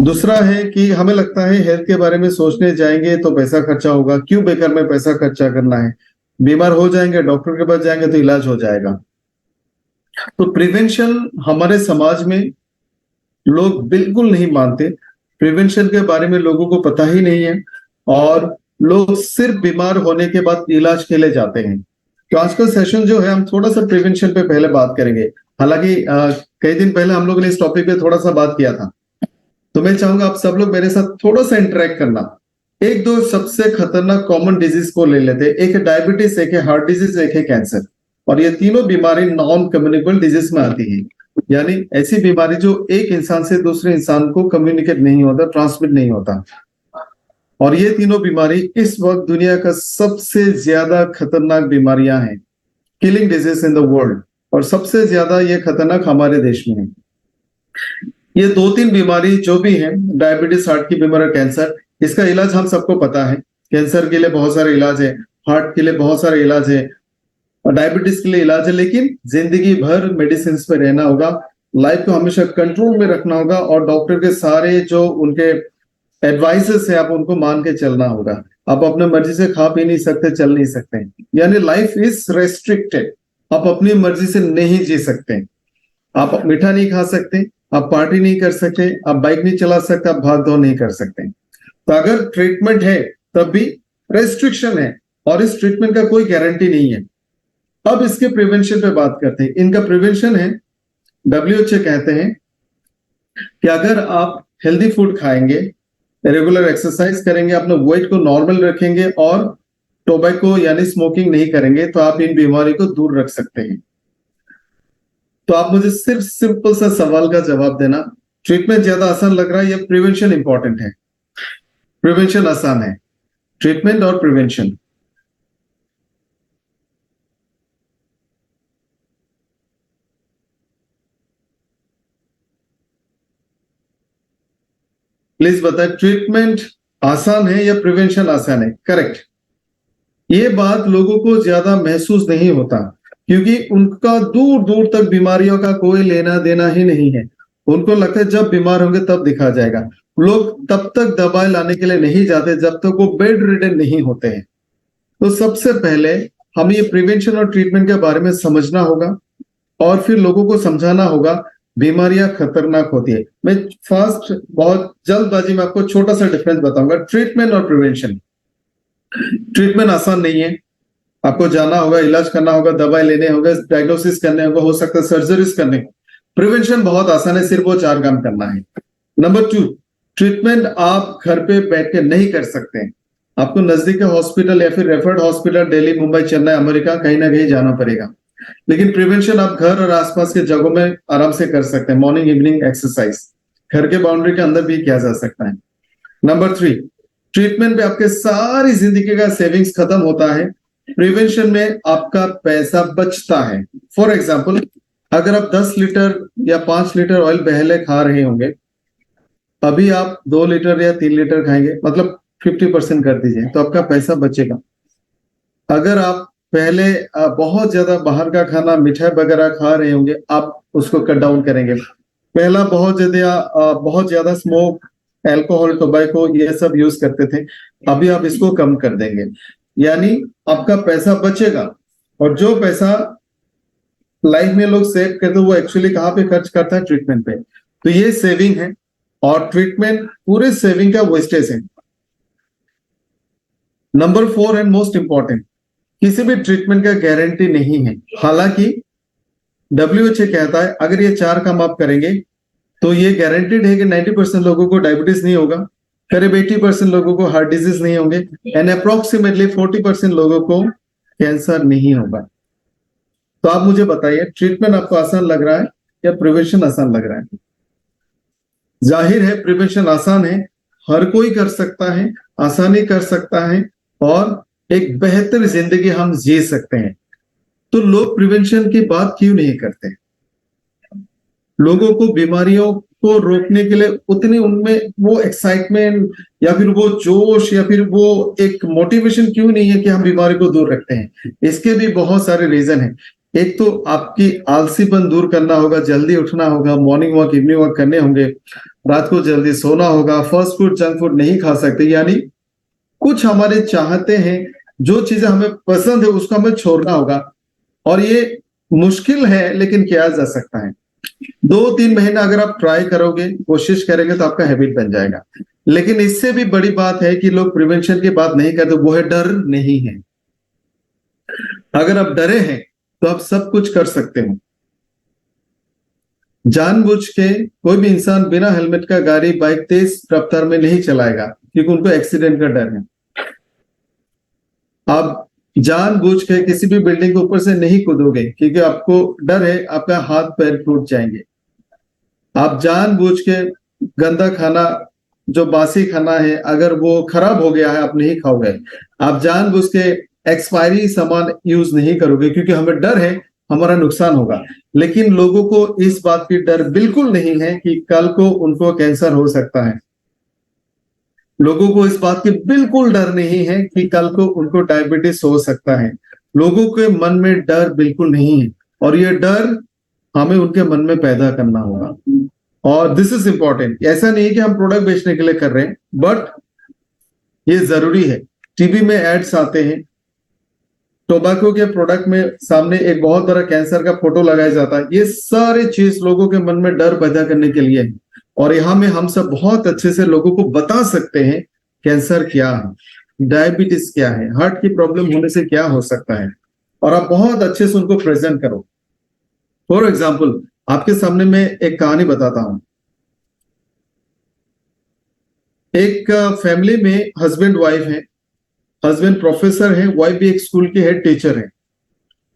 दूसरा है कि हमें लगता है हेल्थ के बारे में सोचने जाएंगे तो पैसा खर्चा होगा, क्यों बेकार में पैसा खर्चा करना है, बीमार हो जाएंगे डॉक्टर के पास जाएंगे तो इलाज हो जाएगा। तो प्रिवेंशन हमारे समाज में लोग बिल्कुल नहीं मानते। प्रिवेंशन के बारे में लोगों को पता ही नहीं है और लोग सिर्फ बीमार होने के बाद इलाज के लिए जाते हैं। तो आज का सेशन जो है हम थोड़ा सा प्रिवेंशन पे पहले बात करेंगे। हालांकि कई दिन पहले हम लोगों ने इस टॉपिक पे थोड़ा सा बात किया था, तो मैं चाहूंगा आप सब लोग मेरे साथ थोड़ा सा इंटरेक्ट करना। एक दो सबसे खतरनाक कॉमन डिजीज को ले लेते हैं। एक है डायबिटीज, एक है हार्ट डिजीज, एक है कैंसर। और ये तीनों बीमारी नॉन कम्युनिकेबल डिजीज में आती है, यानी ऐसी बीमारी जो एक इंसान से दूसरे इंसान को कम्युनिकेट नहीं होता, ट्रांसमिट नहीं होता। और ये तीनों बीमारी इस वक्त दुनिया का सबसे ज्यादा खतरनाक बीमारियां हैं, killing disease in the world. और सबसे ज्यादा ये खतरनाक हमारे देश में है। ये दो तीन बीमारी जो भी है, डायबिटीज, हार्ट की बीमारी और कैंसर, इसका इलाज हम सबको पता है। कैंसर के लिए बहुत सारे इलाज है, हार्ट के लिए बहुत सारे इलाज है, और डायबिटीज के लिए इलाज है। लेकिन जिंदगी भर मेडिसिन पे रहना होगा, लाइफ को हमेशा कंट्रोल में रखना होगा और डॉक्टर के सारे जो उनके एडवाइसेस है आप उनको मान के चलना होगा। आप अपने मर्जी से खा पी नहीं सकते, चल नहीं सकते, यानी लाइफ इज रेस्ट्रिक्टेड। आप अपनी मर्जी से नहीं जी सकते। आप मीठा नहीं खा सकते, आप पार्टी नहीं कर सकते, आप बाइक नहीं चला सकते, आप भाग दौड़ नहीं कर सकते। तो अगर ट्रीटमेंट है तब भी रेस्ट्रिक्शन है और इस ट्रीटमेंट का कोई गारंटी नहीं है। अब इसके प्रिवेंशन पे बात करते हैं। इनका प्रिवेंशन है, WHO कहते हैं कि अगर आप हेल्दी फूड खाएंगे, रेगुलर एक्सरसाइज करेंगे, अपने वेट को नॉर्मल रखेंगे और टोबैको यानी स्मोकिंग नहीं करेंगे, तो आप इन बीमारी को दूर रख सकते हैं। तो आप मुझे सिर्फ सिंपल सा सवाल का जवाब देना, ट्रीटमेंट ज्यादा आसान लग रहा है या प्रिवेंशन इंपॉर्टेंट है? प्रिवेंशन आसान है, ट्रीटमेंट और प्रिवेंशन। प्लीज बताएं, ट्रीटमेंट आसान है या प्रिवेंशन आसान है? करेक्ट। ये बात लोगों को ज्यादा महसूस नहीं होता क्योंकि उनका दूर दूर तक बीमारियों का कोई लेना देना ही नहीं है। उनको लगता है जब बीमार होंगे तब दिखा जाएगा। लोग तब तक दवाई लाने के लिए नहीं जाते जब तक वो बेड रिडन नहीं होते हैं। तो सबसे पहले हमें ये प्रिवेंशन और ट्रीटमेंट के बारे में समझना होगा और फिर लोगों को समझाना होगा बीमारियां खतरनाक होती है। मैं फास्ट बहुत जल्दबाजी में आपको छोटा सा डिफरेंस बताऊंगा, ट्रीटमेंट और प्रिवेंशन। ट्रीटमेंट आसान नहीं है, आपको जाना होगा, इलाज करना होगा, दवाई लेने होगा, डायग्नोसिस करने होगा, हो सकता है सर्जरीज करने हो। प्रिवेंशन बहुत आसान है, सिर्फ वो 4 काम करना है। नंबर 2, ट्रीटमेंट आप घर पे बैठ के नहीं कर सकते। आपको नजदीक के हॉस्पिटल या फिर referred hospital Delhi, Mumbai, Chennai, America कहीं ना कहीं जाना पड़ेगा। लेकिन प्रिवेंशन आप घर और आसपास के जगहों में आराम से कर सकते हैं। मॉर्निंग इवनिंग एक्सरसाइज घर के बाउंड्री के अंदर भी किया जा सकता है। नंबर 3, ट्रीटमेंट पे आपके सारी जिंदगी का सेविंग्स खत्म होता है, प्रिवेंशन में आपका पैसा बचता है। फॉर एग्जाम्पल, अगर आप 10 लीटर या 5 लीटर ऑयल पहले खा रहे होंगे, अभी आप 2 लीटर या 3 लीटर खाएंगे, मतलब 50% कर दीजिए, तो आपका पैसा बचेगा। अगर आप पहले बहुत ज्यादा बाहर का खाना, मिठाई वगैरह खा रहे होंगे, आप उसको कट डाउन करेंगे। पहला बहुत ज्यादा स्मोक, अल्कोहल, टोबैको ये सब यूज करते थे, अभी आप इसको कम कर देंगे, यानी आपका पैसा बचेगा। और जो पैसा लाइफ में लोग सेव करते हैं वो एक्चुअली कहाँ पे खर्च करता है? ट्रीटमेंट पे। तो ये सेविंग है और ट्रीटमेंट पूरे सेविंग का वेस्टेज है। नंबर 4 एंड मोस्ट इंपॉर्टेंट, किसी भी ट्रीटमेंट का गारंटी नहीं है। हालांकि WHO कहता है अगर ये 4 काम आप करेंगे तो ये गारंटीड है कि 90% लोगों को डायबिटीज नहीं होगा, करीब 80% लोगों को हार्ट डिजीज नहीं होंगे एंड अप्रोक्सीमेटली 40% लोगों को कैंसर नहीं होगा। तो आप मुझे बताइए, ट्रीटमेंट आपको आसान लग रहा है या प्रिवेंशन आसान लग रहा है? जाहिर है प्रिवेंशन आसान है, हर कोई कर सकता है, आसानी कर सकता है और एक बेहतर जिंदगी हम जी सकते हैं। तो लोग प्रिवेंशन की बात क्यों नहीं करते? लोगों को बीमारियों को रोकने के लिए उतनी उनमें वो एक्साइटमेंट या फिर वो जोश या फिर वो एक मोटिवेशन क्यों नहीं है कि हम बीमारी को दूर रखते हैं? इसके भी बहुत सारे रीजन हैं। एक तो आपकी आलसीपन दूर करना होगा, जल्दी उठना होगा, मॉर्निंग वॉक, इवनिंग वॉक करने होंगे। रात को जल्दी सोना होगा, फास्ट फूड जंक फूड नहीं खा सकते, यानी कुछ हमारे चाहते हैं, जो चीजें हमें पसंद है उसको हमें छोड़ना होगा। और ये मुश्किल है लेकिन किया जा सकता है। 2-3 महीना अगर आप ट्राई करोगे, कोशिश करेंगे तो आपका हैबिट बन जाएगा। लेकिन इससे भी बड़ी बात है कि लोग प्रिवेंशन की बात नहीं करते, वो है डर नहीं है। अगर आप डरे हैं तो आप सब कुछ कर सकते हो। जानबूझ के कोई भी इंसान बिना हेलमेट का गाड़ी बाइक तेज रफ्तार में नहीं चलाएगा, क्योंकि उनको एक्सीडेंट का डर है। आप जानबूझ के किसी भी बिल्डिंग के ऊपर से नहीं कूदोगे, क्योंकि आपको डर है आपका हाथ पैर टूट जाएंगे। आप जानबूझ के गंदा खाना, जो बासी खाना है, अगर वो खराब हो गया है आप नहीं खाओगे। आप जानबूझ के एक्सपायरी सामान यूज नहीं करोगे, क्योंकि हमें डर है हमारा नुकसान होगा। लेकिन लोगों को इस बात की डर बिल्कुल नहीं है कि कल को उनको कैंसर हो सकता है। लोगों को इस बात की बिल्कुल डर नहीं है कि कल को उनको डायबिटीज हो सकता है। लोगों के मन में डर बिल्कुल नहीं है, और ये डर हमें उनके मन में पैदा करना होगा। और दिस इज इंपॉर्टेंट। ऐसा नहीं है कि हम प्रोडक्ट बेचने के लिए कर रहे हैं, बट ये जरूरी है। टीवी में एड्स आते हैं, टोबैको के प्रोडक्ट में सामने एक बहुत बड़ा कैंसर का फोटो लगाया जाता है। ये सारी चीज लोगों के मन में डर पैदा करने के लिए है। और यहाँ में हम सब बहुत अच्छे से लोगों को बता सकते हैं कैंसर क्या है, डायबिटीज क्या है, हार्ट की प्रॉब्लम होने से क्या हो सकता है, और आप बहुत अच्छे से उनको प्रेजेंट करो। फॉर एग्जाम्पल, आपके सामने मैं एक कहानी बताता हूं। एक फैमिली में हस्बैंड वाइफ है। हस्बैंड प्रोफेसर है, वाइफ भी एक स्कूल की हेड टीचर है,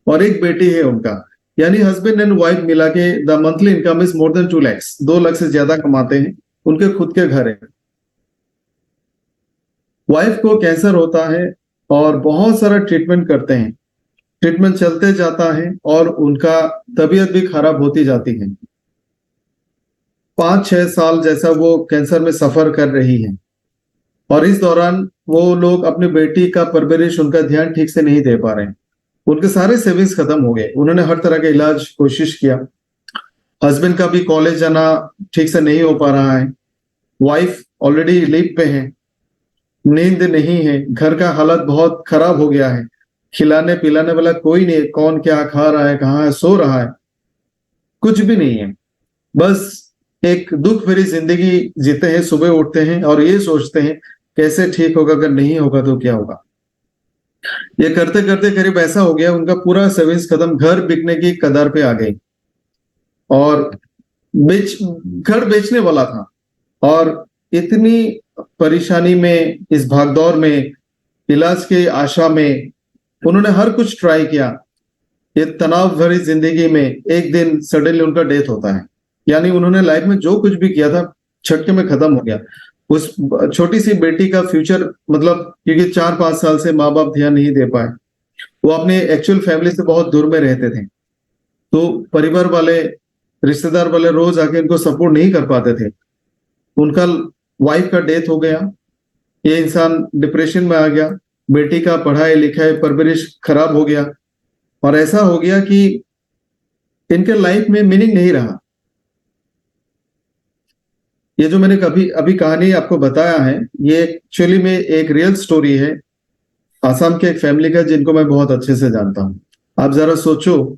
और एक बेटी है उनका। यानी हस्बैंड एंड वाइफ मिला के the monthly income is more than 2 lakh, 2 lakh से ज्यादा कमाते हैं। उनके खुद के घर है। वाइफ को कैंसर होता है और बहुत सारा ट्रीटमेंट करते हैं। ट्रीटमेंट चलते जाता है और उनका तबीयत भी खराब होती जाती है। 5-6 साल जैसा वो कैंसर में सफर कर रही है, और इस दौरान वो लोग अपनी बेटी का परवरिश, उनका ध्यान ठीक से नहीं दे पा रहे हैं। उनके सारे सेविंग्स खत्म हो गए। उन्होंने हर तरह का इलाज कोशिश किया। हस्बैंड का भी कॉलेज जाना ठीक से नहीं हो पा रहा है। वाइफ ऑलरेडी लीव पे है, नींद नहीं है, घर का हालत बहुत खराब हो गया है। खिलाने पिलाने वाला कोई नहीं, कौन क्या खा रहा है, कहाँ है, सो रहा है, कुछ भी नहीं है। बस एक दुख भरी जिंदगी जीते हैं। सुबह उठते हैं और ये सोचते हैं कैसे ठीक होगा, अगर नहीं होगा तो क्या होगा। ये करते करते करीब ऐसा हो गया, उनका पूरा सेविंग्स खत्म, घर बिकने की कगार पे आ गई। और घर बेचने वाला था, और इतनी परेशानी में, इस भागदौड़ में, इलाज की आशा में उन्होंने हर कुछ ट्राई किया। ये तनाव भरी जिंदगी में एक दिन सडनली उनका डेथ होता है। यानी उन्होंने लाइफ में जो कुछ भी किया था झटके में खत्म हो गया। उस छोटी सी बेटी का फ्यूचर, मतलब क्योंकि 4-5 साल से माँ बाप ध्यान नहीं दे पाए, वो अपने एक्चुअल फैमिली से बहुत दूर में रहते थे। तो परिवार वाले, रिश्तेदार वाले रोज आके इनको सपोर्ट नहीं कर पाते थे। उनका वाइफ का डेथ हो गया, ये इंसान डिप्रेशन में आ गया। बेटी का पढ़ाई लिखाई परवरिश खराब हो गया, और ऐसा हो गया कि इनके लाइफ में मीनिंग नहीं रहा। ये जो मैंने कभी अभी कहानी आपको बताया है, ये एक्चुअली में एक रियल स्टोरी है आसाम के एक फैमिली का, जिनको मैं बहुत अच्छे से जानता हूं। आप जरा सोचो,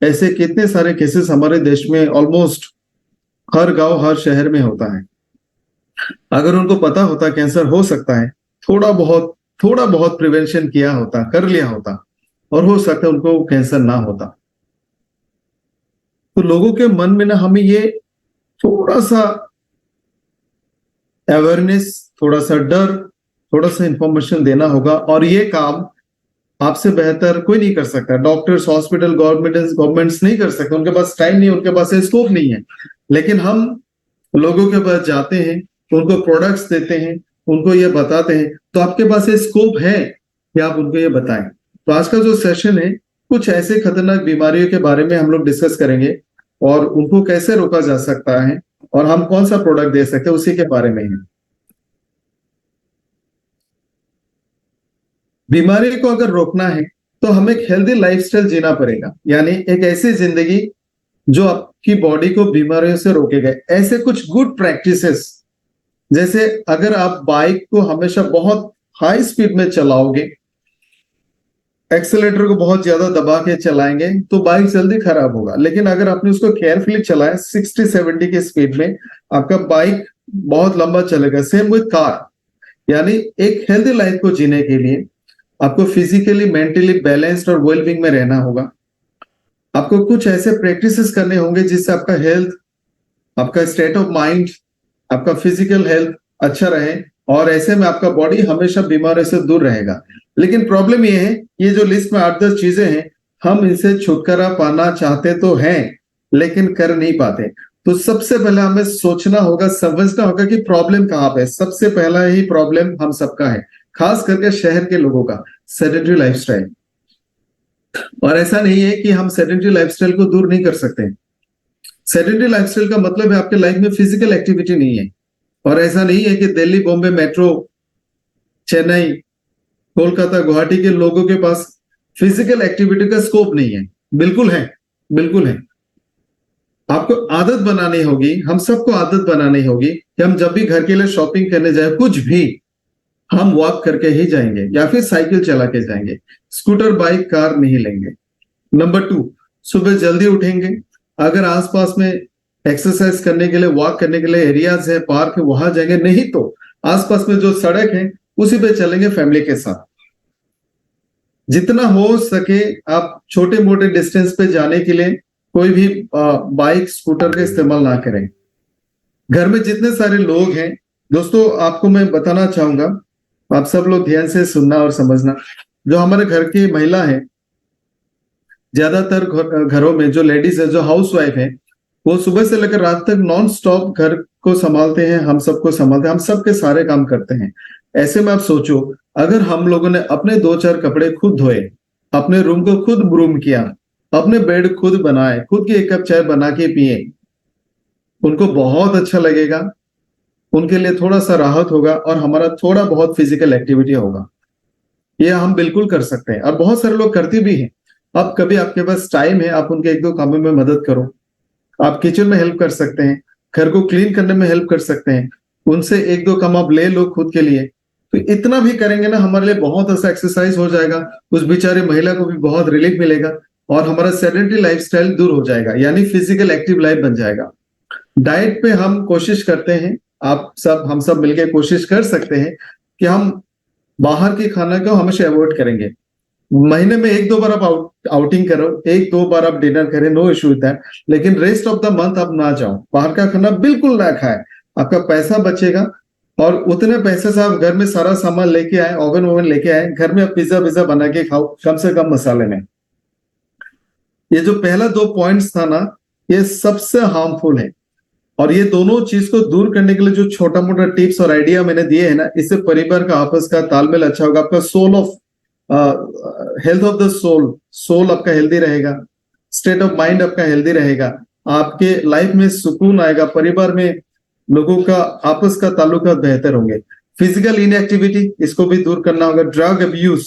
ऐसे कितने सारे केसेस हमारे देश में ऑलमोस्ट हर गांव हर शहर में होता है। अगर उनको पता होता कैंसर हो सकता है, थोड़ा बहुत प्रिवेंशन किया होता, कर लिया होता, और हो सकता है उनको कैंसर ना होता। तो लोगों के मन में ना हमें ये थोड़ा सा अवेयरनेस, थोड़ा सा डर, थोड़ा सा इंफॉर्मेशन देना होगा। और ये काम आपसे बेहतर कोई नहीं कर सकता। डॉक्टर्स, हॉस्पिटल, गवर्नमेंट्स नहीं कर सकते, उनके पास टाइम नहीं, उनके पास स्कोप नहीं है। लेकिन हम लोगों के पास जाते हैं, उनको प्रोडक्ट्स देते हैं, उनको ये बताते हैं, तो आपके पास ये स्कोप है कि आप उनको ये बताएं। तो आज का जो सेशन है, कुछ ऐसे खतरनाक बीमारियों के बारे में हम लोग डिस्कस करेंगे, और उनको कैसे रोका जा सकता है, और हम कौन सा प्रोडक्ट दे सकते हैं, उसी के बारे में है। बीमारी को अगर रोकना है तो हमें एक हेल्दी लाइफस्टाइल जीना पड़ेगा, यानी एक ऐसी जिंदगी जो आपकी बॉडी को बीमारियों से रोकेगा। ऐसे कुछ गुड प्रैक्टिसेस, जैसे अगर आप बाइक को हमेशा बहुत हाई स्पीड में चलाओगे, एक्सेलेटर को बहुत ज्यादा दबा के चलाएंगे तो बाइक जल्दी खराब होगा। लेकिन अगर आपने उसको केयरफुली चलाया 60-70 की स्पीड में, आपका बाइक बहुत लंबा चलेगा। Same with car. यानी एक हेल्दी लाइफ को जीने के लिए आपको फिजिकली, मेंटली बैलेंस्ड और वेलबींग में रहना होगा। आपको कुछ ऐसे प्रैक्टिसेस करने होंगे जिससे आपका हेल्थ, आपका स्टेट ऑफ माइंड, आपका फिजिकल हेल्थ अच्छा रहे, और ऐसे में आपका बॉडी हमेशा बीमारियों से दूर रहेगा। लेकिन प्रॉब्लम ये है, ये जो लिस्ट में 8-10 चीजें हैं, हम इनसे छुटकारा पाना चाहते तो हैं लेकिन कर नहीं पाते। तो सबसे पहले हमें सोचना होगा, समझना होगा कि प्रॉब्लम कहाँ पे है। सबसे पहला ही प्रॉब्लम हम सबका है, खास करके शहर के लोगों का, सेडेंटरी लाइफस्टाइल। और ऐसा नहीं है कि हम सेडेंटरी लाइफस्टाइल को दूर नहीं कर सकते। सेडेंटरी लाइफस्टाइल का मतलब है आपके लाइफ में फिजिकल एक्टिविटी नहीं है। और ऐसा नहीं है कि दिल्ली, बॉम्बे मेट्रो, चेन्नई, कोलकाता, गुवाहाटी के लोगों के पास फिजिकल एक्टिविटी का स्कोप नहीं है। बिल्कुल है, बिल्कुल है। आपको आदत बनानी होगी, हम सबको आदत बनानी होगी कि हम जब भी घर के लिए शॉपिंग करने जाए, कुछ भी, हम वॉक करके ही जाएंगे या फिर साइकिल चला के जाएंगे। स्कूटर, बाइक, कार नहीं लेंगे। नंबर 2, सुबह जल्दी उठेंगे। अगर आसपास में एक्सरसाइज करने के लिए, वॉक करने के लिए एरियाज है, पार्क है, वहां जाएंगे। नहीं तो आसपास में जो सड़क है उसी पे चलेंगे फैमिली के साथ। जितना हो सके आप छोटे मोटे डिस्टेंस पे जाने के लिए कोई भी बाइक, स्कूटर का इस्तेमाल ना करें। घर में जितने सारे लोग हैं, दोस्तों आपको मैं बताना चाहूंगा, आप सब लोग ध्यान से सुनना और समझना। जो हमारे घर की महिला है, ज्यादातर घरों में जो लेडीज है, जो हाउस वाइफ है, वो सुबह से लेकर रात तक नॉन स्टॉप घर को संभालते हैं, हम सबको संभालते हैं, हम सबके सारे काम करते हैं। ऐसे में आप सोचो, अगर हम लोगों ने अपने 2-4 कपड़े खुद धोए, अपने रूम को खुद ब्रूम किया, अपने बेड खुद बनाए, खुद की 1 कप चाय बना के पिए, उनको बहुत अच्छा लगेगा, उनके लिए थोड़ा सा राहत होगा और हमारा थोड़ा बहुत फिजिकल एक्टिविटी होगा। ये हम बिल्कुल कर सकते हैं और बहुत सारे लोग करते भी हैं। अब कभी आपके पास टाइम है, आप उनके 1-2 कामों में मदद करो। आप किचन में हेल्प कर सकते हैं, घर को क्लीन करने में हेल्प कर सकते हैं, उनसे 1-2 काम आप ले लो खुद के लिए। तो इतना भी करेंगे ना, हमारे लिए बहुत ऐसा एक्सरसाइज हो जाएगा, उस बेचारी महिला को भी बहुत रिलीफ मिलेगा और हमारा सेडेंटरी लाइफस्टाइल दूर हो जाएगा, यानी फिजिकल एक्टिव लाइफ बन जाएगा। डाइट पे हम कोशिश करते हैं, आप सब, हम सब मिलकर कोशिश कर सकते हैं कि हम बाहर के खाना को हमेशा अवॉइड करेंगे। महीने में 1-2 बार आप आउटिंग करो, 1-2 बार आप डिनर करें, नो इश्यू विद दैट। लेकिन रेस्ट ऑफ द मंथ आप ना जाओ, बाहर का खाना बिल्कुल ना खाए। आपका पैसा बचेगा और उतने पैसे से आप घर में सारा सामान लेके आए, ओवन लेके आए, घर में आप पिज्जा विज्जा बना के खाओ, कम से कम मसाले में। ये जो पहला 2 पॉइंट्स था ना, ये सबसे हार्मफुल है। और ये दोनों चीज को दूर करने के लिए जो छोटा मोटा टिप्स और आइडिया मैंने दिए हैं ना, इससे परिवार का आपस का तालमेल अच्छा होगा। आपका soul of health of the soul, soul आपका हेल्दी रहेगा, स्टेट ऑफ माइंड आपका हेल्दी रहेगा, आपके लाइफ में सुकून आएगा, परिवार में लोगों का आपस का ताल्लुकात बेहतर होंगे। फिजिकल इनएक्टिविटी, इसको भी दूर करना होगा। ड्रग अब्यूज,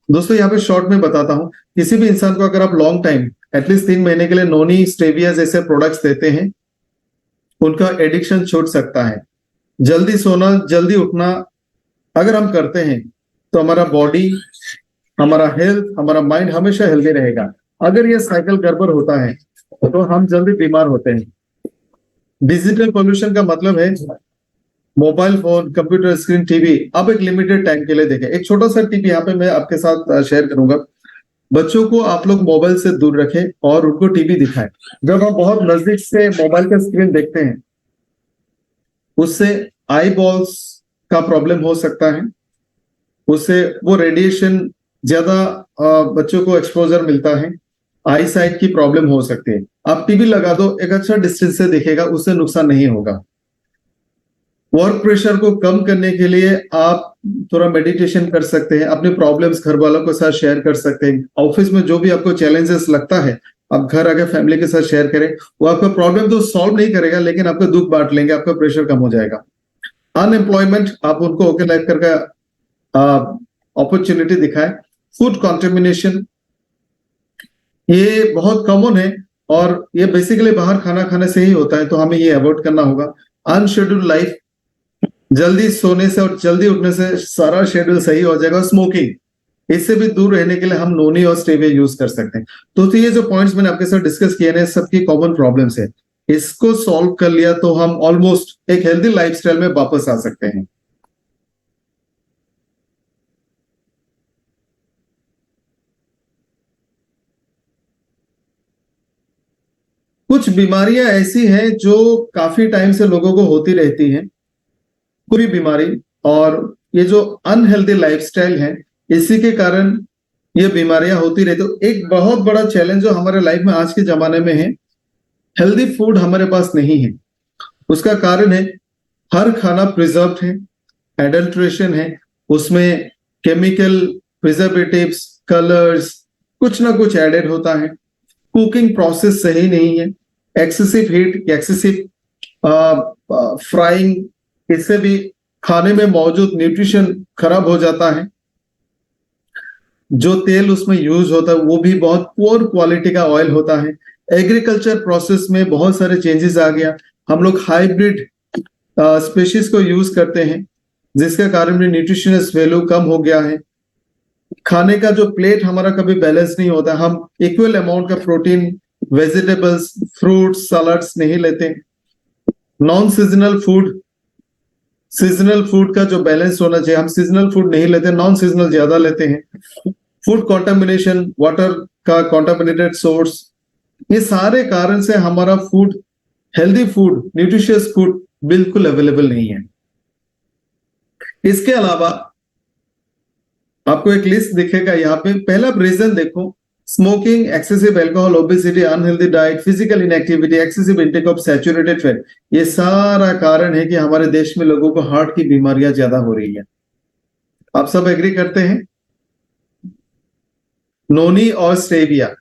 दोस्तों यहाँ पे शॉर्ट में बताता हूँ, किसी भी इंसान को अगर आप लॉन्ग टाइम, एटलीस्ट 3 महीने के लिए नोनी, स्टेविया जैसे प्रोडक्ट्स देते हैं, उनका एडिक्शन छूट सकता है। जल्दी सोना, जल्दी उठना अगर हम करते हैं तो हमारा बॉडी, हमारा हेल्थ, हमारा माइंड हमेशा हेल्दी रहेगा। अगर ये साइकिल गड़बड़ होता है तो हम जल्दी बीमार होते हैं। डिजिटल पोल्यूशन का मतलब है mobile phone, computer screen, TV, अब एक लिमिटेड टाइम के लिए देखें। एक छोटा सा टिप यहाँ पे मैं आपके साथ शेयर करूंगा। बच्चों को आप लोग मोबाइल से दूर रखें और उनको टीवी दिखाएं। जब हम बहुत नजदीक से मोबाइल का स्क्रीन देखते हैं, उससे आई बॉल्स का प्रॉब्लम हो सकता है, उससे वो रेडिएशन ज्यादा बच्चों को एक्सपोजर मिलता है, आई साइट की प्रॉब्लम हो सकती है। आप टीवी लगा दो, एक अच्छा डिस्टेंस से दिखेगा, उससे नुकसान नहीं होगा। वर्क प्रेशर को कम करने के लिए आप थोड़ा मेडिटेशन कर सकते हैं, अपने प्रॉब्लम्स घर वालों के साथ शेयर कर सकते हैं। ऑफिस में जो भी आपको चैलेंजेस लगता है, आप घर आके फैमिली के साथ शेयर करें। वो आपका प्रॉब्लम तो सॉल्व नहीं करेगा, लेकिन आपका दुख बांट लेंगे, आपका प्रेशर कम हो जाएगा। अनएम्प्लॉयमेंट, आप उनको ओके लाइफ करके अपॉर्चुनिटी दिखाएं। फूड कॉन्टेमिनेशन, ये बहुत कॉमन है। और ये बेसिकली बाहर खाना खाने से ही होता है, तो हमें ये अवॉइड करना होगा। अनशेड्यूल्ड लाइफ, जल्दी सोने से और जल्दी उठने से सारा शेड्यूल सही हो जाएगा। स्मोकिंग, इससे भी दूर रहने के लिए हम नोनी और स्टेविया यूज कर सकते हैं। तो ये जो पॉइंट्स मैंने आपके साथ डिस्कस किए हैं, सबकी कॉमन प्रॉब्लम्स है। इसको सॉल्व कर लिया तो हम ऑलमोस्ट एक हेल्दी लाइफस्टाइल में वापस आ सकते हैं। कुछ बीमारियां ऐसी हैं जो काफी टाइम से लोगों को होती रहती हैं, पूरी बीमारी, और ये जो अनहेल्दी लाइफस्टाइल है इसी के कारण ये बीमारियां होती रहती। तो एक बहुत बड़ा चैलेंज जो हमारे लाइफ में आज के जमाने में है, हेल्दी फूड हमारे पास नहीं है। उसका कारण है हर खाना प्रिजर्व्ड है, एडल्ट्रेशन है, उसमें केमिकल, प्रिजर्वेटिव्स, कलर्स, कुछ ना कुछ एडेड होता है। कुकिंग प्रोसेस सही नहीं है, एक्सेसिव हीट, एक्सेसिव फ्राइंग, इससे भी खाने में मौजूद न्यूट्रिशन खराब हो जाता है। जो तेल उसमें यूज होता है वो भी बहुत पुअर क्वालिटी का ऑयल होता है। एग्रीकल्चर प्रोसेस में बहुत सारे चेंजेस आ गया, हम लोग हाइब्रिड स्पेशीज को यूज करते हैं, जिसके कारण भी न्यूट्रिशनस वैल्यू कम हो गया है। खाने का जो प्लेट हमारा कभी बैलेंस नहीं होता, हम इक्वल अमाउंट का प्रोटीन, वेजिटेबल्स, फ्रूट्स, सलाड्स नहीं लेते। Non seasonal food, seasonal food का जो बैलेंस होना चाहिए, हम सीजनल फूड नहीं लेते, नॉन सीजनल ज्यादा लेते हैं। फूड कॉन्टामिनेशन, वाटर का कॉन्टामिनेटेड सोर्स, ये सारे कारण से हमारा food, healthy food, nutritious food बिल्कुल अवेलेबल नहीं है। इसके अलावा आपको एक लिस्ट दिखेगा यहाँ पे। पहला रीजन देखो, smoking, excessive alcohol, obesity, unhealthy diet, physical inactivity, excessive intake of saturated fat, ये सारा कारण है कि हमारे देश में लोगों को हार्ट की बीमारियां ज्यादा हो रही है। आप सब एग्री करते हैं? नोनी और stevia,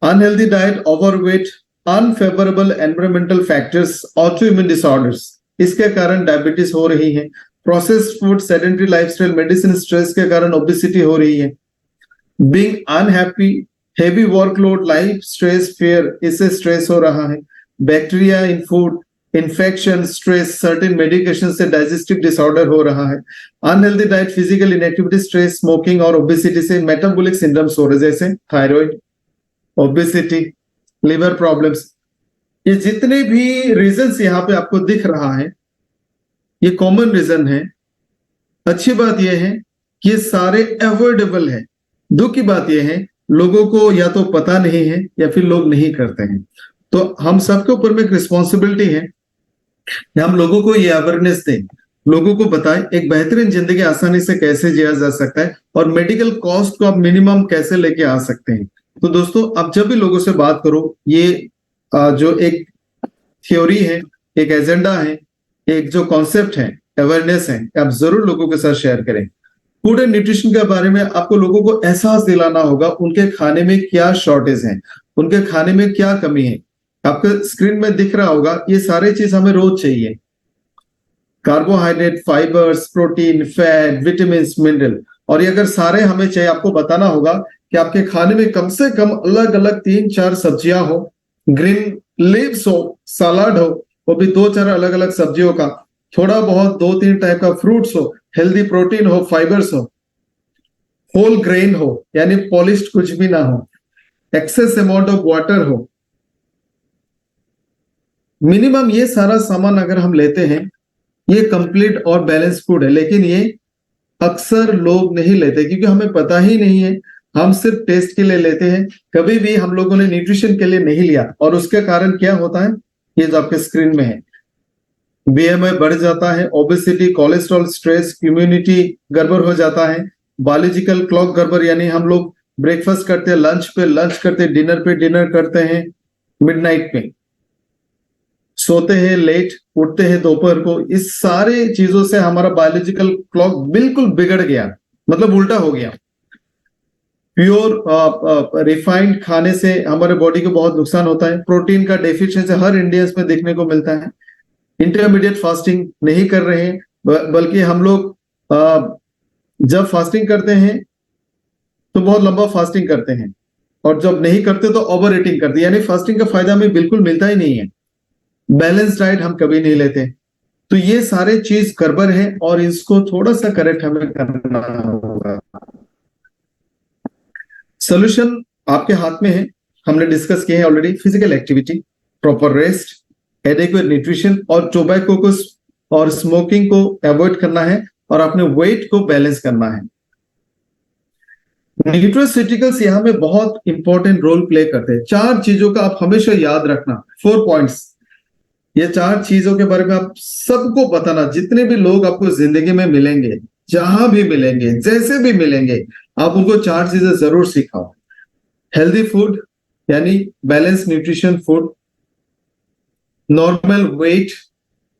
unhealthy diet, overweight, unfavourable environmental factors, auto immune disorders, इसके कारण डायबिटीज हो रही है। Processed food, sedentary lifestyle, medicine, stress के कारण ओबेसिटी हो रही है। Being unhappy, heavy workload, life stress, fear, इससे स्ट्रेस हो रहा है। बैक्टीरिया इन food, infection, stress, certain medication से डाइजेस्टिव डिसऑर्डर हो रहा है। Unhealthy diet, physical inactivity, stress, smoking और ओबेसिटी से मेटाबॉलिक सिंड्रोम्स हो रहे, जैसे थायराइड, ओबेसिटी, लिवर प्रॉब्लम्स। ये जितने भी रीजंस यहाँ पे आपको दिख रहा है, ये कॉमन रीजन है। अच्छी बात यह है कि ये सारे अवॉइडेबल है। दुख की बात यह है लोगों को या तो पता नहीं है या फिर लोग नहीं करते हैं। तो हम सबके ऊपर में एक रिस्पॉन्सिबिलिटी है कि हम लोगों को ये अवेयरनेस दें, लोगों को बताएं एक बेहतरीन जिंदगी आसानी से कैसे जिया जा सकता है और मेडिकल कॉस्ट को आप मिनिमम कैसे लेके आ सकते हैं। तो दोस्तों, आप जब भी लोगों से बात करो, ये जो एक थ्योरी है, एक एजेंडा है, एक जो कॉन्सेप्ट है, अवेयरनेस है, आप जरूर लोगों के साथ शेयर करें। फूड एंड न्यूट्रिशन के बारे में आपको लोगों को एहसास दिलाना होगा, उनके खाने में क्या शॉर्टेज है, उनके खाने में क्या कमी है। आपके स्क्रीन में दिख रहा होगा, ये सारे चीज हमें रोज चाहिए। Carbohydrate, fibres, protein, fat, vitamin, mineral, और ये अगर सारे हमें चाहिए, आपको बताना होगा कि आपके खाने में कम से कम अलग अलग 3-4 सब्जियां हो, ग्रीन लीव्स हो, सलाद हो, वो भी 2-4 अलग अलग सब्जियों का, थोड़ा बहुत 2-3 टाइप का फ्रूट्स हो, हेल्दी प्रोटीन हो, फाइबर्स हो, होल ग्रेन हो, यानी पॉलिश्ड कुछ भी ना हो, एक्सेस अमाउंट ऑफ वाटर हो। मिनिमम ये सारा सामान अगर हम लेते हैं, ये कंप्लीट और बैलेंस फूड है। लेकिन ये अक्सर लोग नहीं लेते क्योंकि हमें पता ही नहीं है, हम सिर्फ टेस्ट के लिए लेते हैं, कभी भी हम लोगों ने न्यूट्रिशन के लिए नहीं लिया। और उसके कारण क्या होता है, ये जो आपके स्क्रीन में है, बीएमआई बढ़ जाता है, ओबेसिटी, कोलेस्ट्रॉल, स्ट्रेस, इम्यूनिटी गड़बड़ हो जाता है, बायोलॉजिकल क्लॉक गड़बड़, यानी हम लोग ब्रेकफास्ट करते हैं लंच पे, लंच करते डिनर पे, डिनर करते हैं मिडनाइट पे, सोते हैं लेट, उठते हैं दोपहर को। इस सारे चीजों से हमारा बायोलॉजिकल क्लॉक बिल्कुल बिगड़ गया, मतलब उल्टा हो गया। प्योर रिफाइंड खाने से हमारे बॉडी को बहुत नुकसान होता है। प्रोटीन का डेफिशिएंसी हर इंडियंस में देखने को मिलता है। इंटरमीडिएट फास्टिंग नहीं कर रहे हैं, बल्कि हम लोग जब फास्टिंग करते हैं तो बहुत लंबा फास्टिंग करते हैं। और जब नहीं करते तो ओवर ईटिंग करते, यानी फास्टिंग का फायदा हमें बिल्कुल मिलता ही नहीं है। बैलेंस डाइट हम कभी नहीं लेते। तो ये सारे चीज गड़बड़ है और इसको थोड़ा सा करेक्ट हमें करना होगा। सोल्यूशन आपके हाथ में है, हमने डिस्कस किए हैं already. Physical activity, proper rest, adequate nutrition और टोबैको को और स्मोकिंग को अवॉइड करना है और अपने वेट को बैलेंस करना है। न्यूट्रोसिटिकल्स यहाँ में बहुत इंपॉर्टेंट रोल प्ले करते हैं। 4 चीजों का आप हमेशा याद रखना, 4 पॉइंट्स। ये 4 चीजों के बारे में आप सबको बताना, जितने भी लोग आपको जिंदगी में मिलेंगे, जहां भी मिलेंगे, जैसे भी मिलेंगे, आप उनको 4 चीजें जरूर सिखाओ। हेल्दी फूड यानी balance nutrition food, normal weight,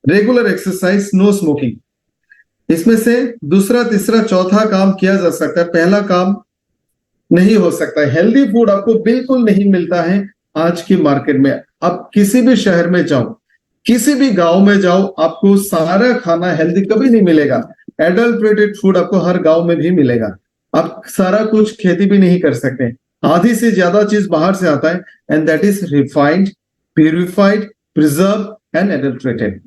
regular exercise, no smoking. इसमें से दूसरा, तीसरा, चौथा काम किया जा सकता है, पहला काम नहीं हो सकता है। हेल्दी फूड आपको बिल्कुल नहीं मिलता है आज की मार्केट में। आप किसी भी शहर में जाओ, किसी भी गांव में जाओ, आपको सारा खाना हेल्दी कभी नहीं मिलेगा। एडल्ट्रेटेड फूड आपको हर गांव में भी मिलेगा। आप सारा कुछ खेती भी नहीं कर सकते। आधी से ज्यादा चीज बाहर से आता है, and that is refined, purified, preserve and adulterated.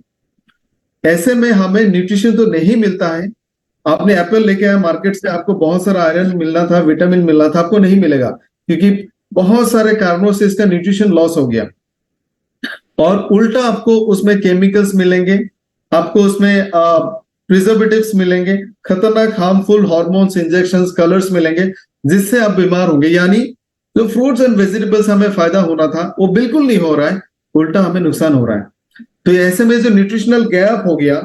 ऐसे में हमें न्यूट्रिशन तो नहीं मिलता है। आपने एप्पल लेके आया मार्केट से, आपको बहुत सारा आयरन मिलना था, विटामिन मिलना था, आपको नहीं मिलेगा, क्योंकि बहुत सारे कारणों से इसका न्यूट्रिशन लॉस हो गया। और उल्टा आपको उसमें केमिकल्स मिलेंगे, आपको उसमें प्रिजर्वेटिव्स मिलेंगे, खतरनाक हार्मफुल हॉर्मोन्स, इंजेक्शंस, कलर्स मिलेंगे, जिससे आप बीमार होंगे। यानी जो फ्रूट्स एंड वेजिटेबल्स हमें फायदा होना था वो बिल्कुल नहीं हो रहा है, उल्टा हमें नुकसान हो रहा है। तो ऐसे में जो न्यूट्रिशनल गैप हो गया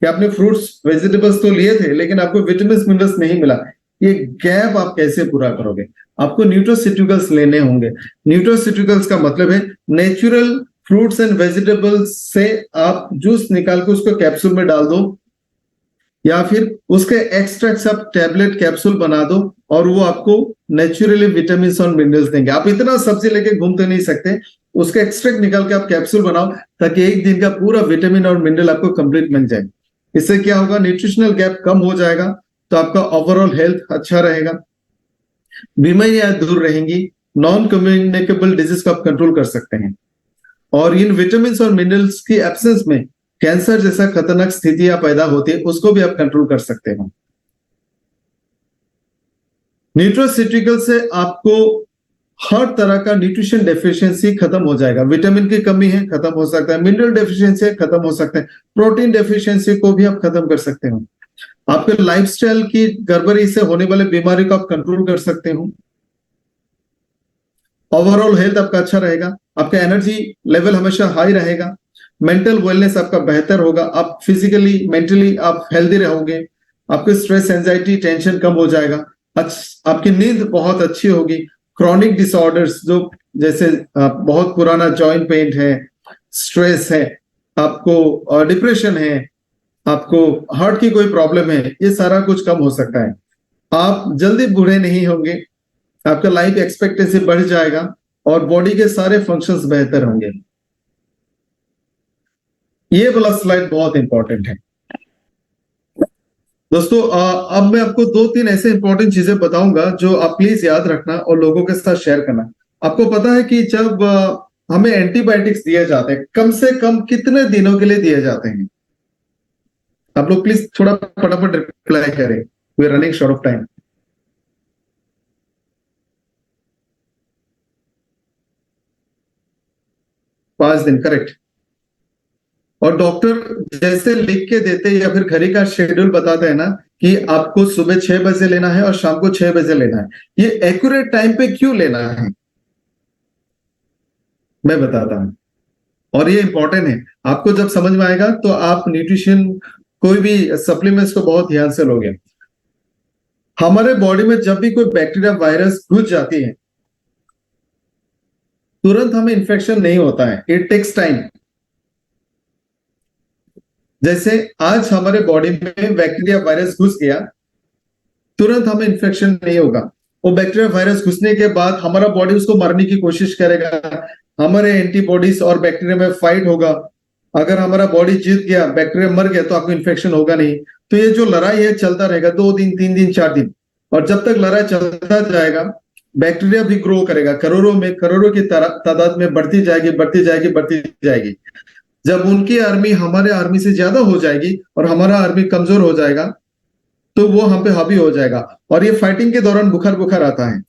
कि आपने फ्रूट्स वेजिटेबल्स तो लिए थे लेकिन आपको विटामिन मिनरल्स नहीं मिला, ये गैप आप कैसे पूरा करोगे? आपको न्यूट्रोसिटिकल्स लेने होंगे। न्यूट्रोसिटिकल्स का मतलब है नेचुरल फ्रूट्स एंड वेजिटेबल्स से आप जूस निकाल के उसको कैप्सूल में डाल दो, या फिर उसके एक्सट्रैक्ट आप टैबलेट कैप्सूल बना दो, और वो आपको नेचुरली विटामिन और मिनरल्स देंगे। आप इतना सब्जी लेके घूम तो नहीं सकते, उसके एक्सट्रैक्ट निकाल के आप कैप्सूल बनाओ, ताकि एक दिन का पूरा विटामिन और मिनरल आपको कंप्लीट मिल जाए। इससे क्या होगा? न्यूट्रिशनल गैप कम हो जाएगा, तो आपका ओवरऑल हेल्थ अच्छा रहेगा, बीमारियां दूर रहेंगी, नॉन कम्युनिकेबल डिजीज को आप कंट्रोल कर सकते हैं, और इन विटामिन और मिनरल्स की एब्सेंस में कैंसर जैसा खतरनाक स्थितियां पैदा होती है, उसको भी आप कंट्रोल कर सकते हो। न्यूट्रोसिटिकल से आपको हर तरह का न्यूट्रिशन डेफिशिएंसी खत्म हो जाएगा। विटामिन की कमी है, खत्म हो सकता है, मिनरल डेफिशिएंसी खत्म हो सकता है, प्रोटीन डेफिशिएंसी को भी आप खत्म कर सकते हो। आपके लाइफस्टाइल की गड़बड़ी से होने वाले बीमारी को आप कंट्रोल कर सकते हो। ओवरऑल हेल्थ आपका अच्छा रहेगा, आपका एनर्जी लेवल हमेशा हाई रहेगा, मेंटल वेलनेस आपका बेहतर होगा, आप फिजिकली मेंटली आप हेल्दी रहोगे, आपके स्ट्रेस, एंजाइटी, टेंशन कम हो जाएगा, आपकी नींद बहुत अच्छी होगी। क्रॉनिक डिसऑर्डर्स जो जैसे बहुत पुराना जॉइंट पेन है, स्ट्रेस है, आपको डिप्रेशन है, आपको हार्ट की कोई प्रॉब्लम है, ये सारा कुछ कम हो सकता है। आप जल्दी बूढ़े नहीं होंगे, आपका लाइफ एक्सपेक्टेंसी बढ़ जाएगा, और बॉडी के सारे फंक्शंस बेहतर होंगे। ये वाला स्लाइड बहुत इंपॉर्टेंट है दोस्तों। अब मैं आपको 2-3 ऐसे इंपॉर्टेंट चीजें बताऊंगा जो आप प्लीज याद रखना और लोगों के साथ शेयर करना। आपको पता है कि जब हमें एंटीबायोटिक्स दिए जाते हैं, कम से कम कितने दिनों के लिए दिए जाते हैं? आप लोग प्लीज थोड़ा फटाफट रिप्लाई करें, we are running short of time. 5 दिन, करेक्ट। और डॉक्टर जैसे लिख के देते हैं या फिर घड़ी का शेड्यूल बताते हैं ना कि आपको सुबह 6 बजे लेना है और शाम को 6 बजे लेना है, ये एक्यूरेट टाइम पे क्यों लेना है मैं बताता हूं, और ये इंपॉर्टेंट है। आपको जब समझ में आएगा तो आप न्यूट्रिशन कोई भी सप्लीमेंट्स को बहुत ध्यान से लोगे। हमारे बॉडी में जब भी कोई बैक्टीरिया, वायरस घुस जाती है, तुरंत हमें इंफेक्शन नहीं होता है, इट टेक्स टाइम। जैसे आज हमारे बॉडी में बैक्टीरिया, वायरस घुस गया, तुरंत हमें इंफेक्शन नहीं होगा। वो बैक्टीरिया, वायरस घुसने के बाद हमारा बॉडी उसको मारने की कोशिश करेगा, हमारे एंटीबॉडीज और बैक्टीरिया में फाइट होगा। अगर हमारा बॉडी जीत गया, बैक्टीरिया मर गया, तो आपको इंफेक्शन होगा नहीं। तो ये जो लड़ाई है चलता रहेगा, 2 दिन, 3 दिन, 4 दिन, और जब तक लड़ाई चलता जाएगा बैक्टीरिया भी ग्रो करेगा, करोड़ों की तादाद में बढ़ती जाएगी, बढ़ती जाएगी, बढ़ती जाएगी। जब उनकी आर्मी हमारे आर्मी से ज्यादा हो जाएगी और हमारा आर्मी कमजोर हो जाएगा, तो वो हम पे हावी हो जाएगा। और ये फाइटिंग के दौरान बुखार बुखार आता है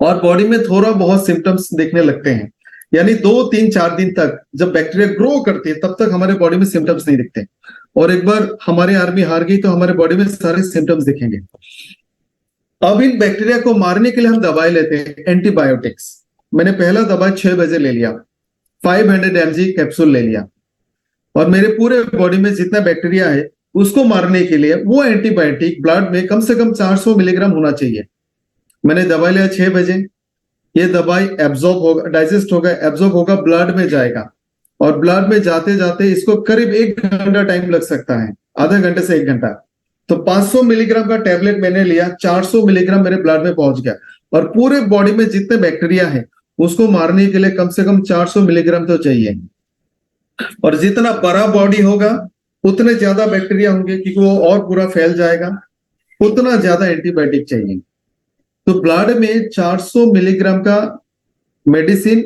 और बॉडी में थोड़ा बहुत सिम्टम्स देखने लगते हैं। यानी 2 3 4 दिन तक जब बैक्टीरिया ग्रो करती है तब तक हमारे बॉडी में सिम्टम्स नहीं दिखते, और एक बार हमारी आर्मी हार गई तो हमारे बॉडी में सारे सिम्टम्स दिखेंगे। अब इन बैक्टीरिया को मारने के लिए हम दवाई लेते हैं, एंटीबायोटिक्स। मैंने पहला दवाई 6 बजे ले लिया, 500 mg कैप्सूल ले लिया, और मेरे पूरे बॉडी में जितना बैक्टीरिया है उसको मारने के लिए वो एंटीबायोटिक ब्लड में कम से कम 400 मिलीग्राम होना चाहिए। मैंने दवाई लिया 6 बजे, ये दवाई एब्जॉर्ब होगा, डाइजेस्ट होगा, एब्जॉर्ब होगा, ब्लड में जाएगा, और ब्लड में जाते जाते इसको करीब 1 घंटा टाइम लग सकता है, आधे घंटे से 1 घंटा। तो 500 मिलीग्राम का टैबलेट मैंने लिया, 400 मिलीग्राम मेरे ब्लड में पहुंच गया, और पूरे बॉडी में जितने बैक्टीरिया है उसको मारने के लिए कम से कम 400 मिलीग्राम तो चाहिए। और जितना बड़ा बॉडी होगा उतने ज्यादा बैक्टीरिया होंगे, क्योंकि वो और पूरा फैल जाएगा, उतना ज्यादा एंटीबायोटिक चाहिए। तो ब्लड में 400 मिलीग्राम का मेडिसिन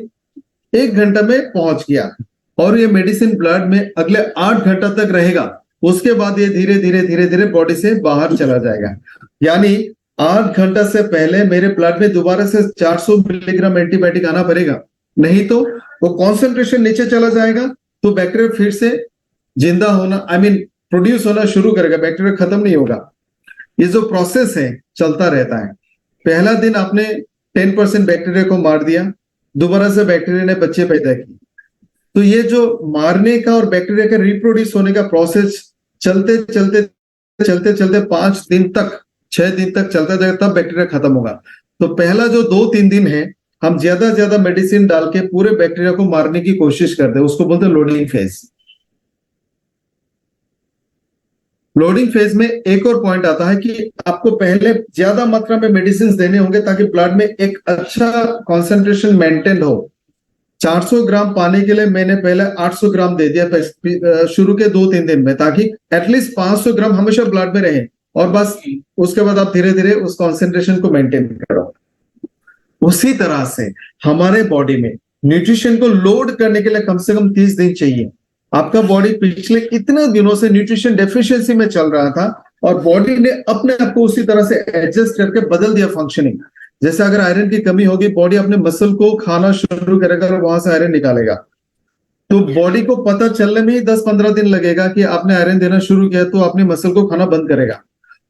1 घंटा में पहुंच गया, और ये मेडिसिन ब्लड में अगले 8 घंटा तक रहेगा। उसके बाद ये धीरे धीरे धीरे धीरे बॉडी से बाहर चला जाएगा। यानी 8 घंटा से पहले मेरे ब्लड में दोबारा से 400 मिलीग्राम एंटीबायोटिक आना पड़ेगा, नहीं तो वो कॉन्सेंट्रेशन नीचे चला जाएगा, तो बैक्टीरिया फिर से जिंदा होना प्रोड्यूस होना शुरू करेगा, बैक्टीरिया खत्म नहीं होगा। ये जो प्रोसेस है चलता रहता है। पहला दिन आपने 10% बैक्टीरिया को मार दिया, दोबारा से बैक्टीरिया ने बच्चे पैदा किए। तो ये जो मारने का और बैक्टीरिया का रिप्रोड्यूस होने का प्रोसेस चलते चलते चलते चलते 5 दिन तक 6 दिन तक चलता जाएगा, तब बैक्टीरिया खत्म होगा। तो पहला जो 2 3 दिन है हम ज्यादा मेडिसिन डाल के पूरे बैक्टीरिया को मारने की कोशिश करते हैं, उसको बोलते हैं लोडिंग फेज। लोडिंग फेज में एक और पॉइंट आता है कि आपको पहले ज्यादा मात्रा में मेडिसिन देने होंगे ताकि ब्लड में एक अच्छा कॉन्सेंट्रेशन मेंटेन हो। 400 ग्राम पाने के लिए मैंने पहले 800 ग्राम दे दिया शुरू के 2 3 दिन में, ताकि एटलीस्ट 500 ग्राम हमेशा ब्लड में रहे, और बस उसके बाद आप धीरे धीरे उस कॉन्सेंट्रेशन को मेंटेन करो। उसी तरह से हमारे बॉडी में न्यूट्रिशन को लोड करने के लिए कम से कम 30 दिन चाहिए। आपका बॉडी पिछले इतने दिनों से न्यूट्रिशन डेफिशिएंसी में चल रहा था, और बॉडी ने अपने आप को उसी तरह से एडजस्ट करके बदल दिया फंक्शनिंग। जैसे अगर आयरन की कमी होगी, बॉडी अपने मसल को खाना शुरू करेगा और वहां से आयरन निकालेगा। तो बॉडी को पता चलने में ही 10-15 दिन लगेगा कि आपने आयरन देना शुरू किया, तो अपने मसल को खाना बंद करेगा।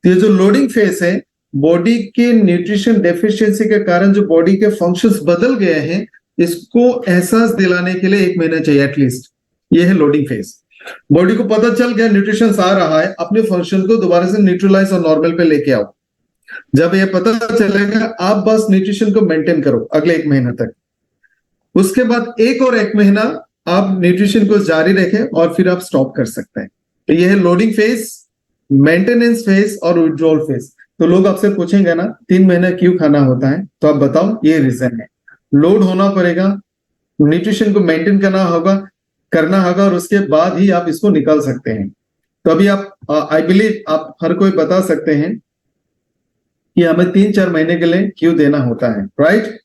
तो ये जो लोडिंग फेज है, बॉडी के न्यूट्रिशन डेफिशिएंसी के कारण जो बॉडी के फंक्शंस बदल गए हैं, इसको एहसास दिलाने के लिए 1 महीना चाहिए एटलीस्ट। ये है लोडिंग फेज। बॉडी को पता चल गया न्यूट्रिशन आ रहा है, अपने फंक्शन को दोबारा से न्यूट्रलाइज और नॉर्मल पे लेके आओ। जब ये पता चलेगा, आप बस न्यूट्रिशन को मेंटेन करो अगले 1 महीने तक। उसके बाद 1 महीना आप न्यूट्रिशन को जारी रखें और फिर आप स्टॉप कर सकते हैं। तो ये है लोडिंग फेज, मेंटेनेंस फेज और विड्रॉल फेज। तो लोग आपसे पूछेंगे ना 3 महीना क्यों खाना होता है, तो आप बताओ ये रीजन है। लोड होना पड़ेगा, न्यूट्रिशन को मेंटेन करना होगा और उसके बाद ही आप इसको निकाल सकते हैं। तो अभी आप आई बिलीव आप हर कोई बता सकते हैं कि हमें 3-4 महीने के लिए क्यों देना होता है, राइट?